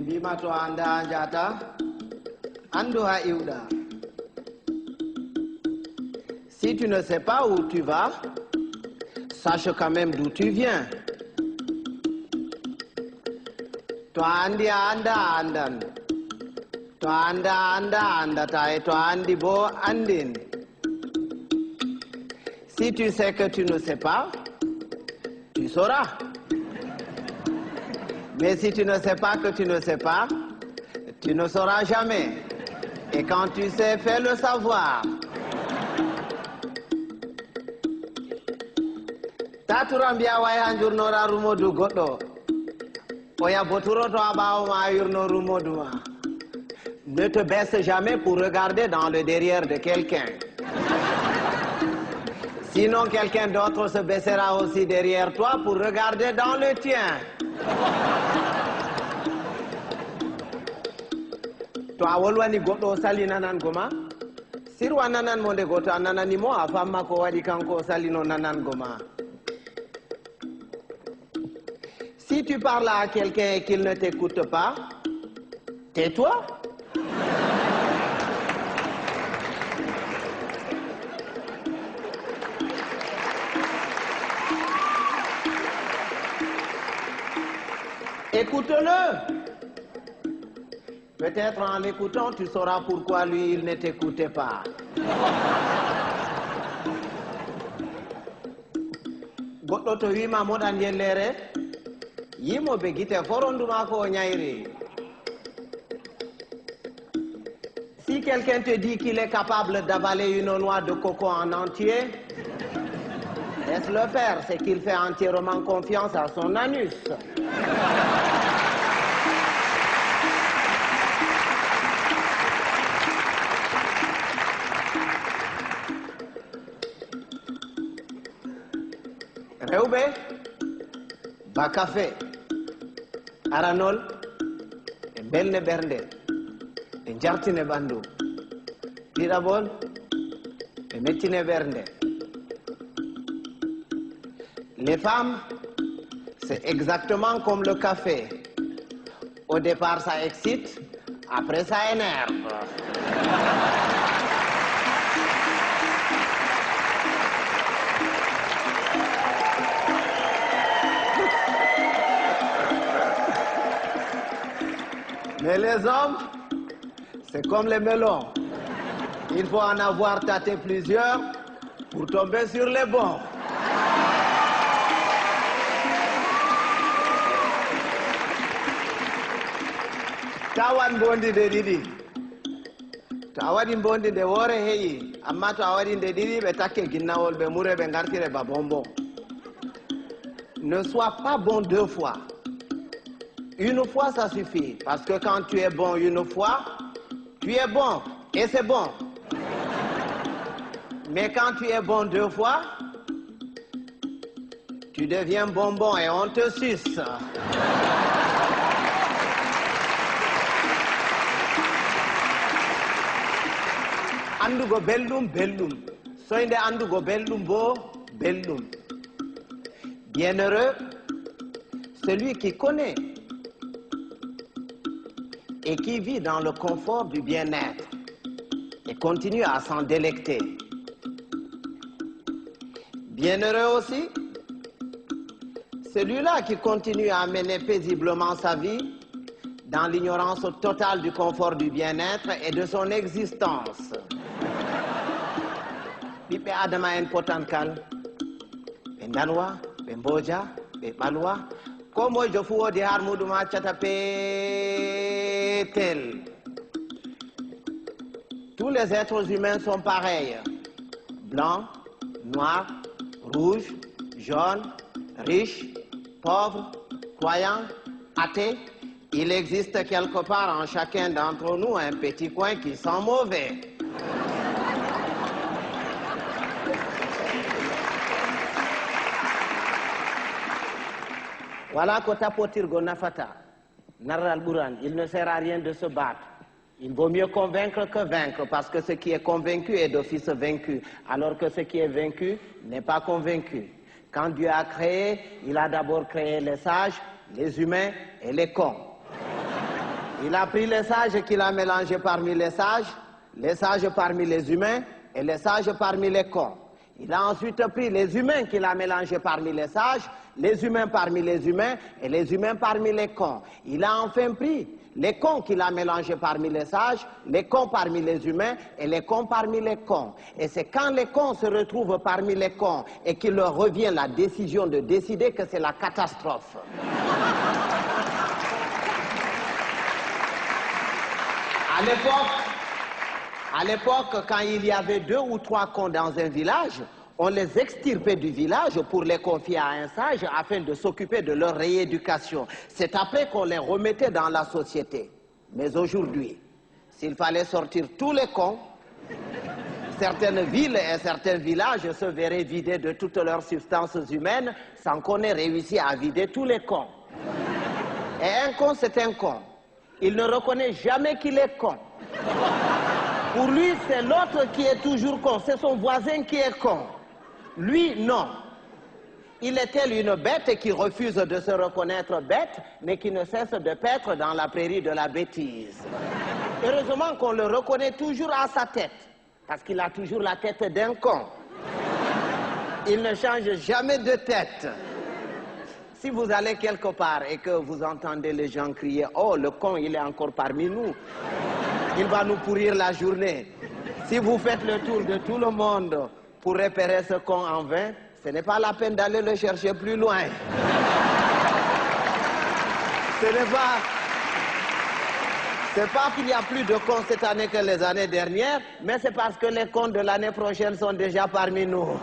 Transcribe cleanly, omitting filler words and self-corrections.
Bimato anda anjata, andoha iuda. Si tu ne sais pas où tu vas, sache quand même d'où tu viens. To andi anda andan. To anda anda andata et to andi bo andin. Si tu sais que tu ne sais pas, tu sauras. Mais si tu ne sais pas que tu ne sais pas, tu ne sauras jamais. Et quand tu sais, fais le savoir. Taturambia waya njurnora rumodu godo. Oya boturo to abawo ma yurno rumodu ma. Ne te baisse jamais pour regarder dans le derrière de quelqu'un. Sinon, quelqu'un d'autre se baissera aussi derrière toi pour regarder dans le tien. To a wolwani goɗɗo o sali nanan goma sirwa nanan mo nde goto a nananimo a famma ko waɗi kanko o salino nanan goma. Si tu parles à quelqu'un et qu'il ne t'écoute pas, tais-toi. Écoute-le. Peut-être en l'écoutant, tu sauras pourquoi lui, il ne t'écoutait pas. Goɗɗo to wima moɗan yellere, yimoɓe guite foronduma ko o ñayri. Si quelqu'un te dit qu'il est capable d'avaler une noix de coco en entier, laisse-le faire, c'est qu'il fait entièrement confiance à son anus. Rewɓe ba café aranol e belne ɓernde e jartine ɓandu ɗiɗaɓol e mettine ɓernde. Les femmes, c'est exactement comme le café. Au départ ça excite, après ça énerve. Mais les hommes, c'est comme les melons. Il faut en avoir tâté plusieurs pour tomber sur les bons. Tawan bondi de didi. To a waɗi bondi de woore heƴi, amma to a waɗi de ɗiɗi ɓe takke ginnawol ɓe mure ɓe gartire ba bonbon. Ne sois pas bon deux fois. Une fois, ça suffit. Parce que quand tu es bon une fois, tu es bon. Et c'est bon. Mais quand tu es bon deux fois, tu deviens bonbon et on te suce. Andugo belɗum, belɗum. Soyde andugo belɗum bo, belɗum. Bienheureux, celui qui connaît et qui vit dans le confort du bien-être et continue à s'en délecter. Bienheureux aussi, celui-là qui continue à mener paisiblement sa vie dans l'ignorance totale du confort du bien-être et de son existence. Ɓiɓɓe adama en potankal, ɓe danwa, ɓe mboja, ɓe ɓalwa, ko moyjo fu woodi har muɗum accata peetel. Tous les êtres humains sont pareils. Blancs, noirs, rouges, jaunes, riches, pauvres, croyants, athées. Il existe quelque part en chacun d'entre nous un petit coin qui sent mauvais. Voilà que tapotirgo nafata. Narral Buran, il ne sert à rien de se battre. Il vaut mieux convaincre que vaincre, parce que ce qui est convaincu est d'office vaincu, alors que ce qui est vaincu n'est pas convaincu. Quand Dieu a créé, il a d'abord créé les sages, les humains et les cons. Il a pris les sages qu'il a mélangés parmi les sages parmi les humains et les sages parmi les cons. Il a ensuite pris les humains qu'il a mélangés parmi les humains parmi les humains et les humains parmi les cons. Il a enfin pris les cons qu'il a mélangés parmi les sages, les cons parmi les humains et les cons parmi les cons. Et c'est quand les cons se retrouvent parmi les cons et qu'il leur revient la décision de décider que c'est la catastrophe. À l'époque, quand il y avait 2 ou 3 cons dans un village, on les extirpait du village pour les confier à un sage afin de s'occuper de leur rééducation. C'est après qu'on les remettait dans la société. Mais aujourd'hui, s'il fallait sortir tous les cons, certaines villes et certains villages se verraient vidés de toutes leurs substances humaines sans qu'on ait réussi à vider tous les cons. Et un con, c'est un con. Il ne reconnaît jamais qu'il est con. Pour lui, c'est l'autre qui est toujours con. C'est son voisin qui est con. Lui, non. Il est tel une bête qui refuse de se reconnaître bête, mais qui ne cesse de paître dans la prairie de la bêtise. Heureusement qu'on le reconnaît toujours à sa tête, parce qu'il a toujours la tête d'un con. Il ne change jamais de tête. Si vous allez quelque part et que vous entendez les gens crier « Oh, le con, il est encore parmi nous. Il va nous pourrir la journée. » Si vous faites le tour de tout le monde pour repérer ce con en vain, ce n'est pas la peine d'aller le chercher plus loin. C'est pas qu'il y a plus de cons cette année que les années dernières, mais c'est parce que les cons de l'année prochaine sont déjà parmi nous.